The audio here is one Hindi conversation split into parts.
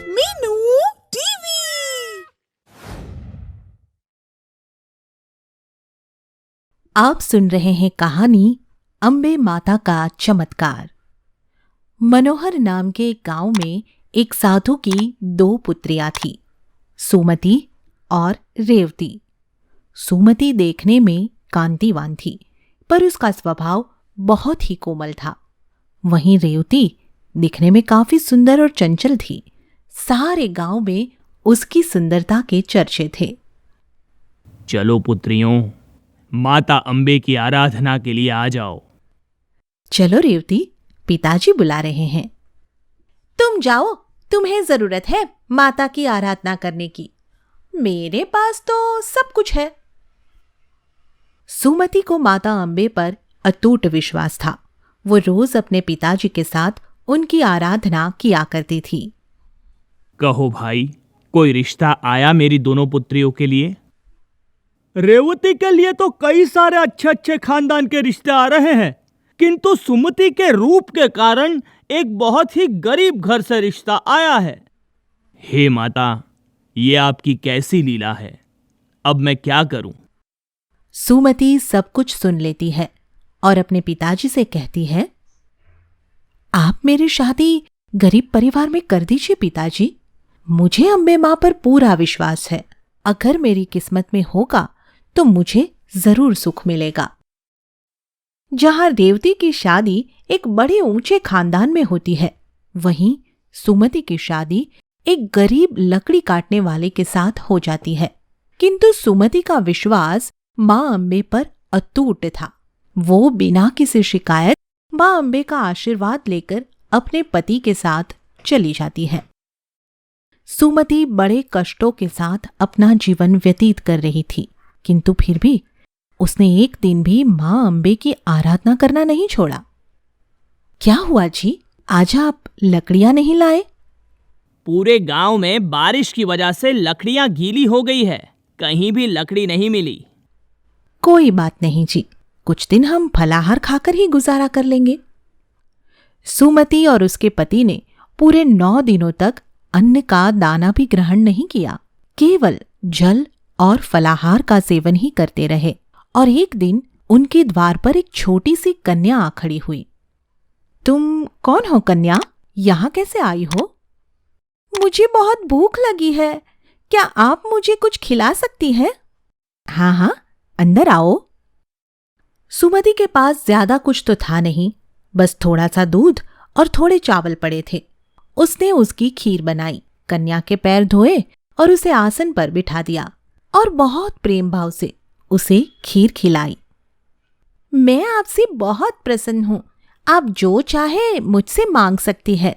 मीनू टीवी। आप सुन रहे हैं कहानी अम्बे माता का चमत्कार। मनोहर नाम के एक गांव में एक साधु की 2 पुत्रियां थीं, सुमति और रेवती। सुमति देखने में कांतिवान थी, पर उसका स्वभाव बहुत ही कोमल था। वहीं रेवती दिखने में काफी सुंदर और चंचल थी। सारे गांव में उसकी सुंदरता के चर्चे थे। चलो पुत्रियों, माता अम्बे की आराधना के लिए आ जाओ। चलो रेवती, पिताजी बुला रहे हैं। तुम जाओ, तुम्हें जरूरत है माता की आराधना करने की। मेरे पास तो सब कुछ है। सुमति को माता अम्बे पर अटूट विश्वास था। वो रोज अपने पिताजी के साथ उनकी आराधना किया करती थी। कहो भाई, कोई रिश्ता आया मेरी दोनों पुत्रियों के लिए? रेवती के लिए तो कई सारे अच्छे अच्छे खानदान के रिश्ते आ रहे हैं, किंतु सुमति के रूप के कारण एक बहुत ही गरीब घर से रिश्ता आया है। हे माता, ये आपकी कैसी लीला है? अब मैं क्या करूं? सुमति सब कुछ सुन लेती है और अपने पिताजी से कहती है, आप मेरी शादी गरीब परिवार में कर दीजिए पिताजी। मुझे अम्बे मां पर पूरा विश्वास है। अगर मेरी किस्मत में होगा तो मुझे जरूर सुख मिलेगा। जहां रेवती की शादी एक बड़े ऊंचे खानदान में होती है, वहीं सुमति की शादी एक गरीब लकड़ी काटने वाले के साथ हो जाती है। किंतु सुमति का विश्वास मां अम्बे पर अटूट था। वो बिना किसी शिकायत मां अम्बे का आशीर्वाद लेकर अपने पति के साथ चली जाती है। सुमति बड़े कष्टों के साथ अपना जीवन व्यतीत कर रही थी, किंतु फिर भी उसने एक दिन भी मां अम्बे की आराधना करना नहीं छोड़ा। क्या हुआ जी, आज आप लकड़ियां नहीं लाए? पूरे गांव में बारिश की वजह से लकड़ियां गीली हो गई है, कहीं भी लकड़ी नहीं मिली। कोई बात नहीं जी, कुछ दिन हम फलाहार खाकर ही गुजारा कर लेंगे। सुमति और उसके पति ने पूरे 9 दिनों तक अन्न का दाना भी ग्रहण नहीं किया, केवल जल और फलाहार का सेवन ही करते रहे। और एक दिन उनके द्वार पर एक छोटी सी कन्या आ खड़ी हुई। तुम कौन हो कन्या? यहां कैसे आई हो? मुझे बहुत भूख लगी है, क्या आप मुझे कुछ खिला सकती हैं? हाँ हाँ, अंदर आओ। सुमति के पास ज्यादा कुछ तो था नहीं, बस थोड़ा सा दूध और थोड़े चावल पड़े थे। उसने उसकी खीर बनाई, कन्या के पैर धोए और उसे आसन पर बिठा दिया और बहुत प्रेम भाव से उसे खीर खिलाई। मैं आपसे बहुत प्रसन्न हूं, आप जो चाहे मुझसे मांग सकती है।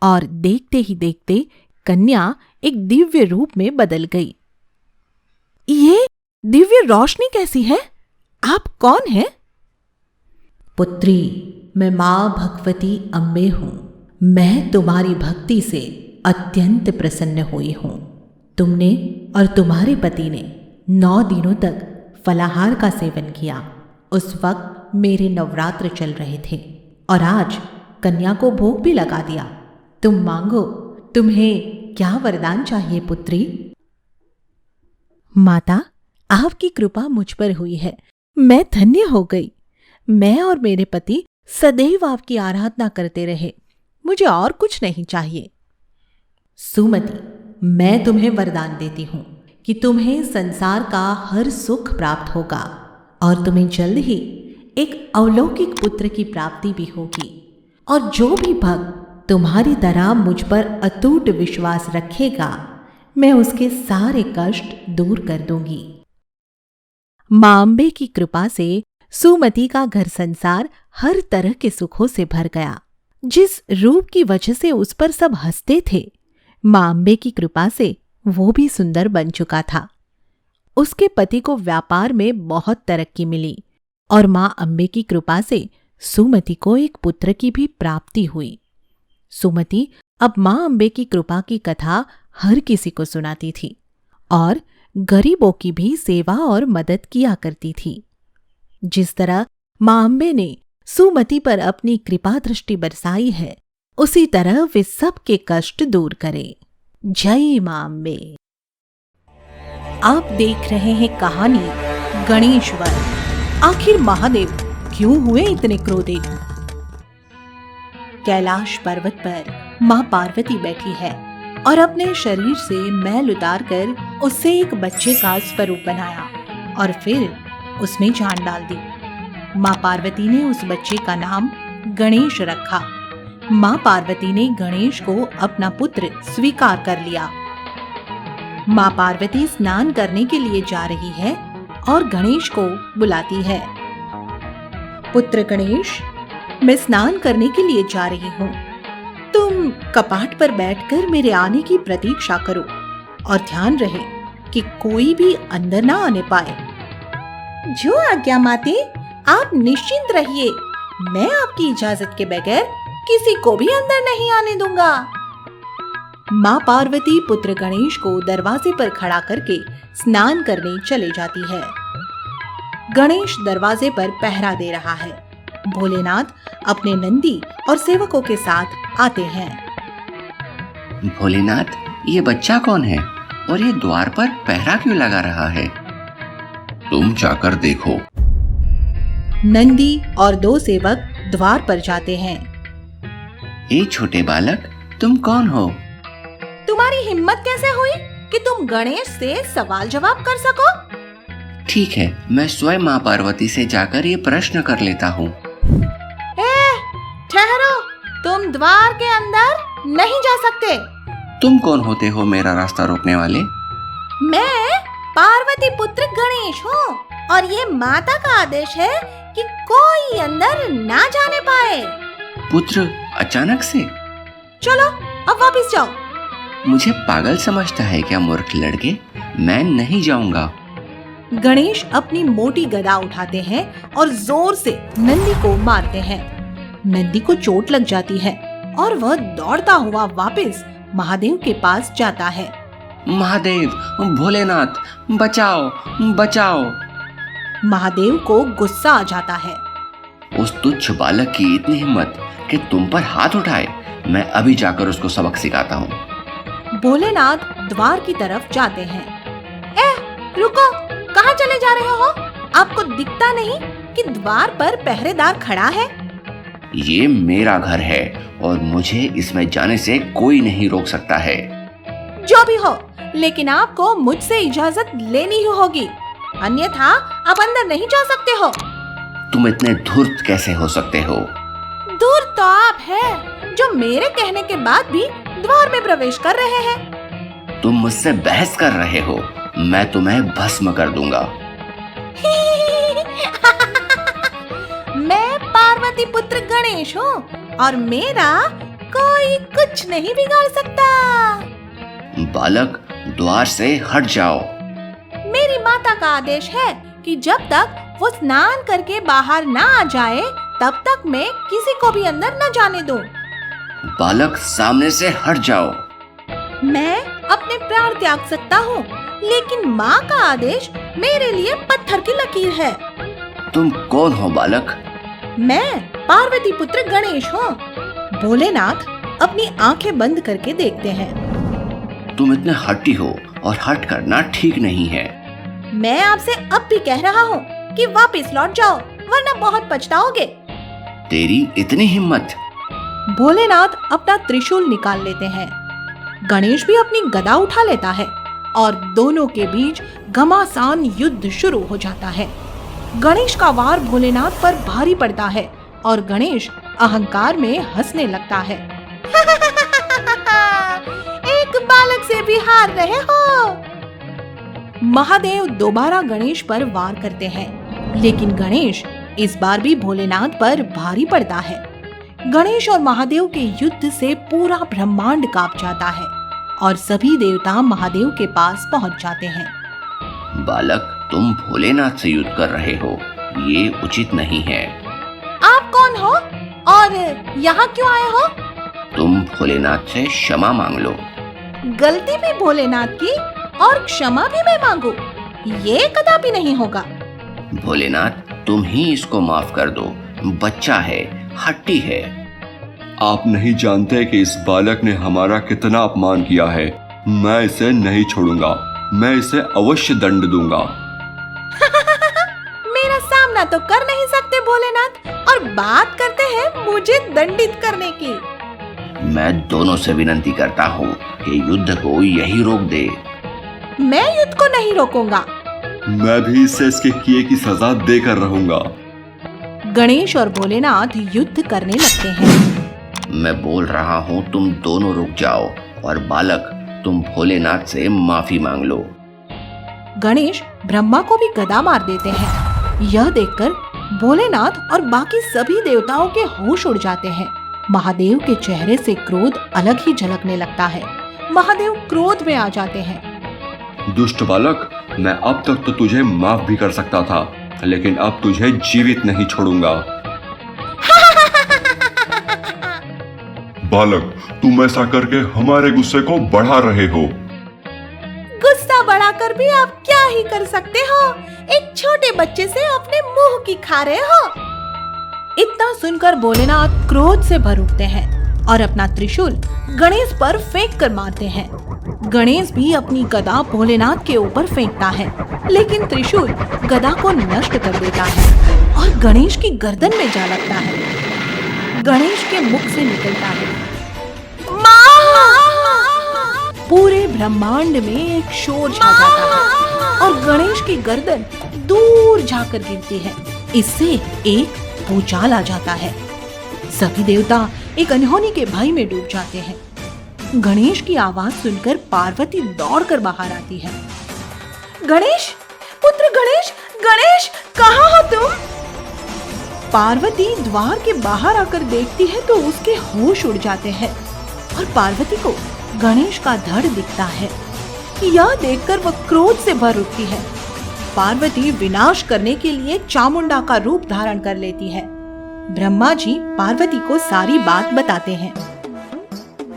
और देखते ही देखते कन्या एक दिव्य रूप में बदल गई। ये दिव्य रोशनी कैसी है? आप कौन हैं? पुत्री, मैं मां भगवती अम्बे हूं। मैं तुम्हारी भक्ति से अत्यंत प्रसन्न हुई हूं। तुमने और तुम्हारे पति ने 9 दिनों तक फलाहार का सेवन किया। उस वक्त मेरे नवरात्र चल रहे थे और आज कन्या को भोग भी लगा दिया। तुम मांगो, तुम्हें क्या वरदान चाहिए पुत्री? माता, आपकी कृपा मुझ पर हुई है, मैं धन्य हो गई। मैं और मेरे पति सदैव आपकी आराधना करते रहे, मुझे और कुछ नहीं चाहिए। सुमति, मैं तुम्हें वरदान देती हूं कि तुम्हें संसार का हर सुख प्राप्त होगा और तुम्हें जल्द ही एक अलौकिक पुत्र की प्राप्ति भी होगी। और जो भी भक्त तुम्हारी तरह मुझ पर अटूट विश्वास रखेगा, मैं उसके सारे कष्ट दूर कर दूंगी। मां अम्बे की कृपा से सुमति का घर संसार हर तरह के सुखों से भर गया। जिस रूप की वजह से उस पर सब हंसते थे, मां अम्बे की कृपा से वो भी सुंदर बन चुका था। उसके पति को व्यापार में बहुत तरक्की मिली और मां अम्बे की कृपा से सुमति को एक पुत्र की भी प्राप्ति हुई। सुमति अब मां अम्बे की कृपा की कथा हर किसी को सुनाती थी और गरीबों की भी सेवा और मदद किया करती थी। जिस तरह मां अम्बे ने सुमति पर अपनी कृपा दृष्टि बरसाई है, उसी तरह वे सबके कष्ट दूर करे। जय मां अम्बे। आप देख रहे हैं कहानी गणेश वध। आखिर महादेव क्यों हुए इतने क्रोधित? कैलाश पर्वत पर मां पार्वती बैठी है और अपने शरीर से मैल उतारकर उससे एक बच्चे का स्वरूप बनाया और फिर उसमें जान डाल दी। मां पार्वती ने उस बच्चे का नाम गणेश रखा। मां पार्वती ने गणेश को अपना पुत्र स्वीकार कर लिया। मां पार्वती स्नान करने के लिए जा रही है और गणेश को बुलाती है। पुत्र गणेश, मैं स्नान करने के लिए जा रही हूँ। तुम कपाट पर बैठकर मेरे आने की प्रतीक्षा करो और ध्यान रहे कि कोई भी अंदर ना आने पाए। जो आज्ञा माते, आप निश्चिंत रहिए। मैं आपकी इजाजत के बगैर किसी को भी अंदर नहीं आने दूंगा। मां पार्वती पुत्र गणेश को दरवाजे पर खड़ा करके स्नान करने चले जाती है। गणेश दरवाजे पर पहरा दे रहा है। भोलेनाथ अपने नंदी और सेवकों के साथ आते हैं। भोलेनाथ, ये बच्चा कौन है और ये द्वार पर पहरा क्यों लगा रहा है? तुम जाकर देखो। नंदी और दो सेवक द्वार पर जाते हैं। ए छोटे बालक, तुम कौन हो? तुम्हारी हिम्मत कैसे हुई कि तुम गणेश से सवाल जवाब कर सको? ठीक है, मैं स्वयं माँ पार्वती से जाकर ये प्रश्न कर लेता हूँ। ठहरो, तुम द्वार के अंदर नहीं जा सकते। तुम कौन होते हो मेरा रास्ता रोकने वाले? मैं पार्वती पुत्र गणेश हूँ और ये माता का आदेश है कि कोई अंदर ना जाने पाए। पुत्र, अचानक से? चलो अब वापस जाओ। मुझे पागल समझता है क्या मूर्ख लड़के? मैं नहीं जाऊंगा। गणेश अपनी मोटी गदा उठाते हैं और जोर से नंदी को मारते हैं। नंदी को चोट लग जाती है और वह दौड़ता हुआ वापस महादेव के पास जाता है। महादेव, भोलेनाथ, बचाओ, बचाओ। महादेव को गुस्सा आ जाता है। उस तुच्छ बालक की इतनी हिम्मत कि तुम पर हाथ उठाए। मैं अभी जाकर उसको सबक सिखाता हूँ। भोलेनाथ द्वार की तरफ जाते हैं। रुको, कहाँ चले जा रहे हो? आपको दिखता नहीं कि द्वार पर पहरेदार खड़ा है? ये मेरा घर है और मुझे इसमें जाने से कोई नहीं रोक सकता है। जो भी हो, लेकिन आपको मुझसे इजाजत लेनी ही होगी, अन्यथा आप अंदर नहीं जा सकते हो। तुम इतने धूर्त कैसे हो सकते हो? धूर्त तो आप हैं, जो मेरे कहने के बाद भी द्वार में प्रवेश कर रहे हैं। तुम मुझसे बहस कर रहे हो। मैं तुम्हें भस्म कर दूंगा। मैं पार्वती पुत्र गणेश हूँ और मेरा कोई कुछ नहीं बिगाड़ सकता। बालक, द्वार से हट जाओ। मेरी माता का आदेश है कि जब तक वो स्नान करके बाहर ना आ जाए तब तक मैं किसी को भी अंदर न जाने दूं। बालक, सामने से हट जाओ। मैं अपने प्राण त्याग सकता हूँ, लेकिन माँ का आदेश मेरे लिए पत्थर की लकीर है। तुम कौन हो बालक? मैं पार्वती पुत्र गणेश हूँ। भोलेनाथ अपनी आंखें बंद करके देखते हैं। तुम इतने हट्टी हो और हट करना ठीक नहीं है। मैं आपसे अब भी कह रहा हूँ कि वापस लौट जाओ, वरना बहुत पछताओगे। तेरी इतनी हिम्मत? भोलेनाथ अपना त्रिशूल निकाल लेते हैं। गणेश भी अपनी गदा उठा लेता है और दोनों के बीच घमासान युद्ध शुरू हो जाता है। गणेश का वार भोलेनाथ पर भारी पड़ता है और गणेश अहंकार में हंसने लगता है। एक बालक से भी हार रहे हो। महादेव दोबारा गणेश पर वार करते हैं, लेकिन गणेश इस बार भी भोलेनाथ पर भारी पड़ता है। गणेश और महादेव के युद्ध से पूरा ब्रह्मांड कांप जाता है और सभी देवता महादेव के पास पहुंच जाते हैं। बालक, तुम भोलेनाथ से युद्ध कर रहे हो, ये उचित नहीं है। आप कौन हो और यहाँ क्यों आए हो? तुम भोलेनाथ से क्षमा मांग लो। गलती भी भोलेनाथ की और क्षमा भी मैं मांगू? ये कदापि नहीं होगा। भोलेनाथ, तुम ही इसको माफ कर दो। बच्चा है, हट्टी है। आप नहीं जानते कि इस बालक ने हमारा कितना अपमान किया है। मैं इसे नहीं छोड़ूंगा, मैं इसे अवश्य दंड दूंगा। मेरा सामना तो कर नहीं सकते भोलेनाथ और बात करते हैं मुझे दंडित करने की। मैं दोनों से विनती करता हूँ कि युद्ध को यही रोक दे। मैं युद्ध को नहीं रोकूंगा। मैं भी इसे इसके किए की सजा देकर रहूंगा। गणेश और भोलेनाथ युद्ध करने लगते हैं। मैं बोल रहा हूँ तुम दोनों रुक जाओ और बालक तुम भोलेनाथ से माफी मांग लो। गणेश ब्रह्मा को भी गदा मार देते हैं। यह देखकर भोलेनाथ और बाकी सभी देवताओं के होश उड़ जाते हैं। महादेव के चेहरे से क्रोध अलग ही झलकने लगता है। महादेव क्रोध में आ जाते हैं। दुष्ट बालक, मैं अब तक तो तुझे माफ भी कर सकता था, लेकिन अब तुझे जीवित नहीं छोड़ूंगा। बालक, तुम ऐसा करके हमारे गुस्से को बढ़ा रहे हो। गुस्सा बढ़ाकर भी आप क्या ही कर सकते हो? एक छोटे बच्चे से अपने मुंह की खा रहे हो। इतना सुनकर भोलेनाथ क्रोध से भर उठते हैं और अपना त्रिशूल गणेश पर फेंक कर मारते हैं। गणेश भी अपनी गदा भोलेनाथ के ऊपर फेंकता है, लेकिन त्रिशूल गदा को नष्ट कर देता है और गणेश की गर्दन में जा लगता है। गणेश के मुख से निकलता है, पूरे ब्रह्मांड में एक शोर छा जाता है और गणेश की गर्दन दूर जाकर गिरती है। इससे एक भूचाल आ जाता है। सभी देवता एक अनहोनी के भय में डूब जाते हैं। गणेश की आवाज सुनकर पार्वती दौड़कर बाहर आती है। गणेश, पुत्र गणेश, गणेश कहाँ हो तुम? पार्वती द्वार के बाहर आकर देखती है तो उसके होश उड़ जाते हैं और पार्वती को गणेश का धड़ दिखता है। यह देखकर वह क्रोध से भर उठती है। पार्वती विनाश करने के लिए चामुंडा का रूप धारण कर लेती है। ब्रह्मा जी पार्वती को सारी बात बताते हैं।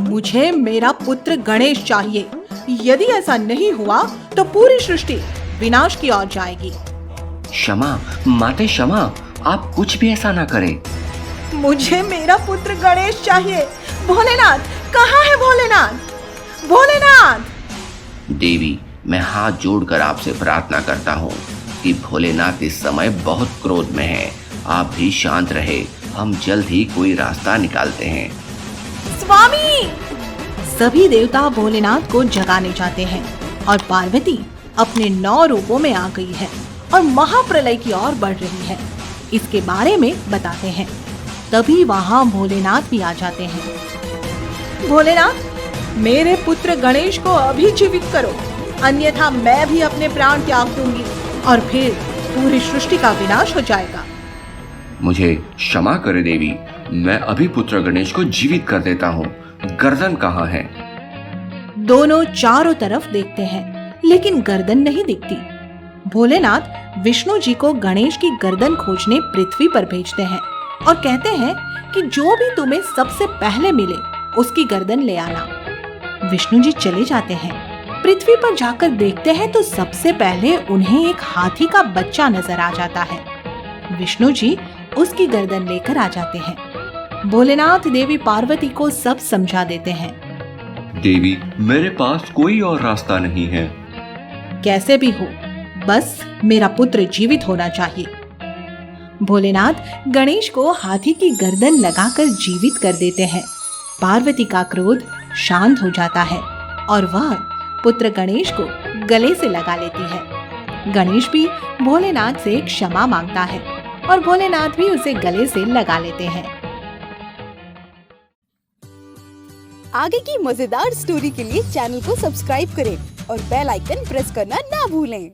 मुझे मेरा पुत्र गणेश चाहिए। यदि ऐसा नहीं हुआ तो पूरी सृष्टि विनाश की ओर जाएगी। क्षमा माते क्षमा, आप कुछ भी ऐसा ना करें। मुझे मेरा पुत्र गणेश चाहिए। भोलेनाथ, कहाँ है भोलेनाथ? भोलेनाथ! देवी, मैं हाथ जोड़कर आपसे प्रार्थना करता हूँ कि भोलेनाथ इस समय बहुत क्रोध में है। आप भी शांत रहे, हम जल्द ही कोई रास्ता निकालते हैं। स्वामी! सभी देवता भोलेनाथ को जगाने जाते हैं और पार्वती अपने 9 रूपों में आ गई है और महाप्रलय की ओर बढ़ रही है। इसके बारे में बताते हैं। तभी वहाँ भोलेनाथ भी आ जाते हैं। भोलेनाथ, मेरे पुत्र गणेश को अभी जीवित करो, अन्यथा मैं भी अपने प्राण त्याग दूंगी और फिर पूरी सृष्टि का विनाश हो जाएगा। मुझे क्षमा करे देवी, मैं अभी पुत्र गणेश को जीवित कर देता हूँ। गर्दन कहाँ है? दोनों चारों तरफ देखते हैं, लेकिन गर्दन नहीं दिखती। भोलेनाथ विष्णु जी को गणेश की गर्दन खोजने पृथ्वी पर भेजते हैं और कहते हैं कि जो भी तुम्हें सबसे पहले मिले उसकी गर्दन ले आना। विष्णु जी चले जाते हैं। पृथ्वी पर जाकर देखते हैं तो सबसे पहले उन्हें एक हाथी का बच्चा नजर आ जाता है। विष्णु जी उसकी गर्दन लेकर आ जाते हैं। भोलेनाथ देवी पार्वती को सब समझा देते हैं। देवी, मेरे पास कोई और रास्ता नहीं है। कैसे भी हो, बस मेरा पुत्र जीवित होना चाहिए। भोलेनाथ गणेश को हाथी की गर्दन लगाकर जीवित कर देते हैं। पार्वती का क्रोध शांत हो जाता है और वह पुत्र गणेश को गले से लगा लेती है। गणेश भी भोलेनाथ से क्षमा मांगता है और भोलेनाथ भी उसे गले से लगा लेते हैं। आगे की मजेदार स्टोरी के लिए चैनल को सब्सक्राइब करें और बेल आइकन प्रेस करना ना भूलें।